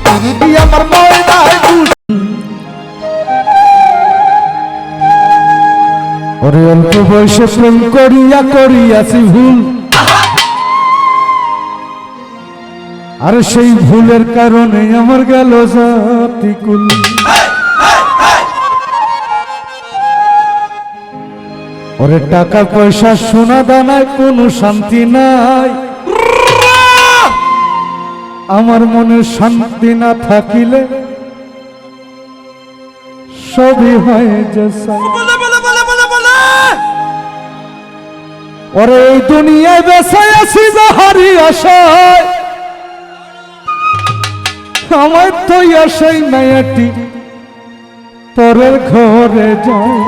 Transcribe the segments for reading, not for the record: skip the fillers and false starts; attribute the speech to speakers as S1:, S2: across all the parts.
S1: আমার ময়নায় ওরে অল্প বয়সে প্রেম করিয়াছি ভুল আর সেই ভুলের কারণে আমার গেল জাতিকুল ওরে টাকা পয়সা সোনা দানায় কোনো শান্তি নাই আমার মনে শান্তি না থাকিলে সবই হয় যে ওরে এই দুনিয়ায় বেঁচে আছি যাহারি আশায় আমার তো আশাই মায়াটি পরের ঘরে যায়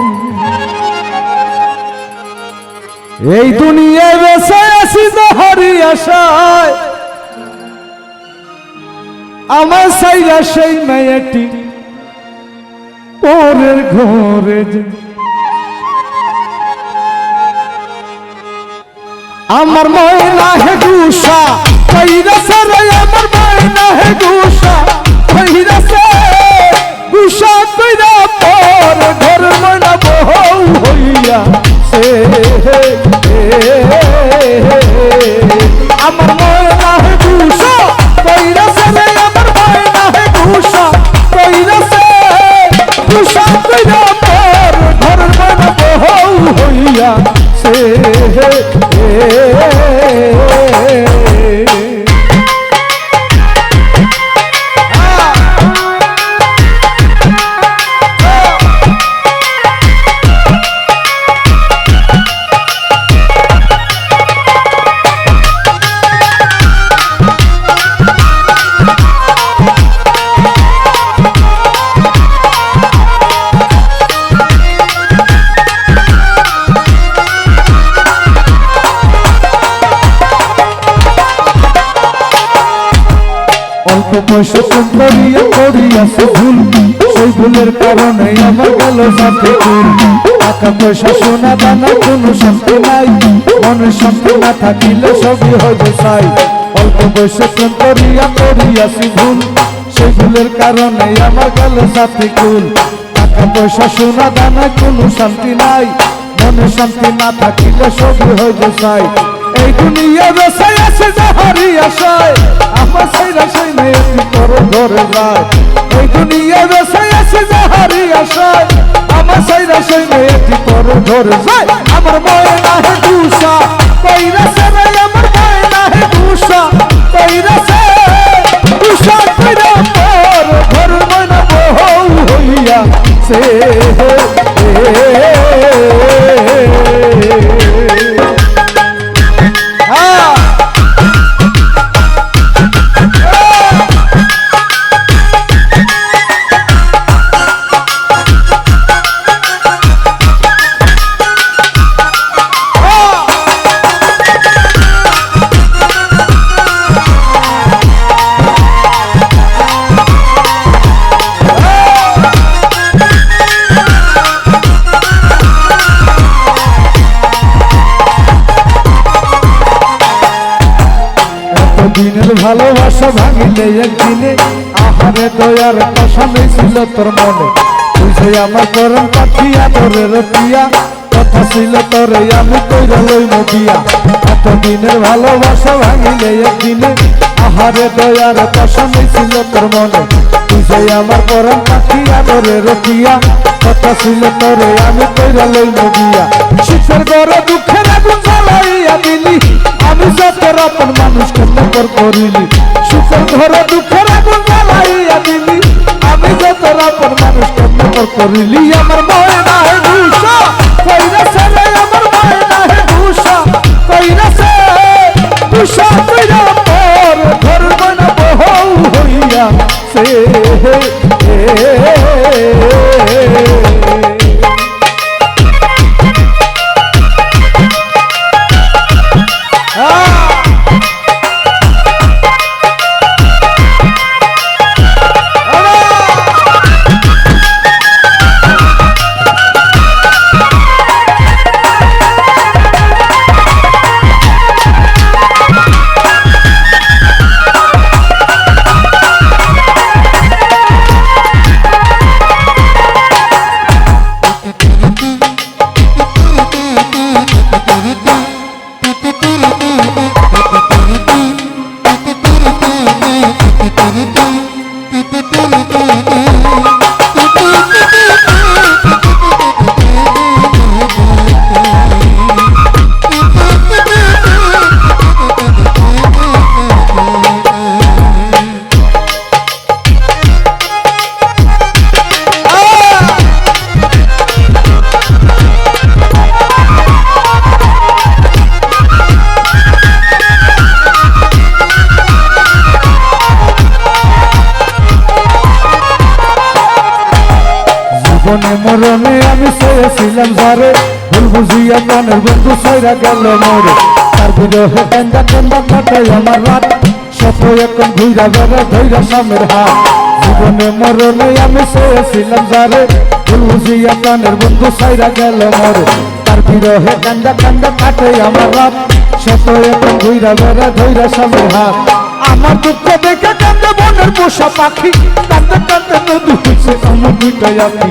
S1: এই দুনিয়ায় বেঁচে আছি যাহারি আশায় আমার সাইরা সেই মায়াটি পরের ঘরে যায় আমার ময়না হে গুসা কইরাছে রে আমার ময়না হে গুসা কইরাছে গুসা কইরা পর ঘর ময়না বউ হইয়া সে আমার ময়না হে গুসা কইরাছে রে আমার ময়না হে গুসা কইরাছে গুসা কইরা পর ঘর ময়না বউ হইয়া সে অল্প বয়সে করিয়াছে ভুল সেই ভুলের কারণে আমার গেল জাতিকুল টাকা পয়সা সোনা দানা কোনো শান্তি নাই মনে শান্তি না থাকিলে সবই হয়ে চাই অল্প বয়সে করিয়াছি ভুল সেই ভুলের কারণে আমার গেল জাতিকুল টাকা পয়সা সোনা দানা কোনো শান্তি নাই মনে শান্তি না থাকিলে সবই হয়ে চাই এই দুনিয়া বেঁচে আছে যাহারি আশায় আমার সাইরা সেই মেয়েটি তোর ঘরে যায় এই দুনিয়া বেঁচে আছে যাহারি আশায় আমার সাইরা সেই মেয়েটি তোর ঘরে যায় আমার ময়না হে গুসা কইরাছে রে আমার ময়না হে গুসা কইরাছে গুসা কইরা পর ঘর ময়না বউ হইয়া সে দিনের ভালোবাসা ভাঙিলে একদিনে আহারে দয়ার কষা ছিল তোর মনে বুঝে আমার করম পাঠিয়া তোরে রতিয়া কথা ছিল তোরে আমি কইরা লইব বিয়া এত দিনের ভালোবাসা ভাঙিলে একদিনে আহারে দয়ার কষা ছিল তোর মনে বুঝে আমার করম পাঠিয়া তোরে রতিয়া কথা ছিল তোরে আমি কইরা লইব বিয়া সুখের ঘরে দুঃখের আগুন জ্বালাইয়া দিলি আমি যতর আপন মানুষ কেমন করিলি সুখের ঘরে দুঃখের আগুন জ্বালাইয়া দিলি আমি যতর আপন মানুষ কেমন করিলি আমার ময়না হে গুসা কইরাছে রে আমার ময়না হে গুসা কইরাছে গুসা কইরা পর ঘর ময়না বউ হইয়া সে জীবনে মরণে আমি চেয়েছিলাম যারে ভুল বুঝিয়া প্রাণের বন্ধু ছাইরা গেল মোরে তার বিরহে কেন্দা কেন্দা কাটাই আমার রাত শত এখন ঘুরা বেড়া ধৈরা সামের হাত জীবনে মরণে আমি চেয়েছিলাম যারে ভুল বুঝিয়া প্রাণের বন্ধু ছাইরা গেল মোরে তার বিরহে কেন্দা কেন্দা কাটাই আমার রাত শত এখন ঘুরা বেড়া ধৈরা সামের হাত আমার দুঃখ দেখে কান্দে বনের পোষা পাখি কান্দে কান্দে নদী হয়েছে আমার দুইটাই আপনি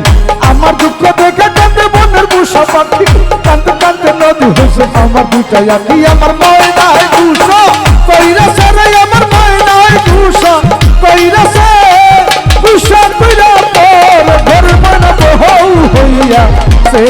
S1: আমার দুঃখ দেখে কান্দে বনের পোষা পাখি কান্দে কান্দে নদী হয়েছে আমার দুইটাই আপনি আমার ময়নায় দুশো কইরা সারে আমার ময়নায় দুশো কইরা সে দুশো কইরা তোর ঘর বানাবো হইয়া সে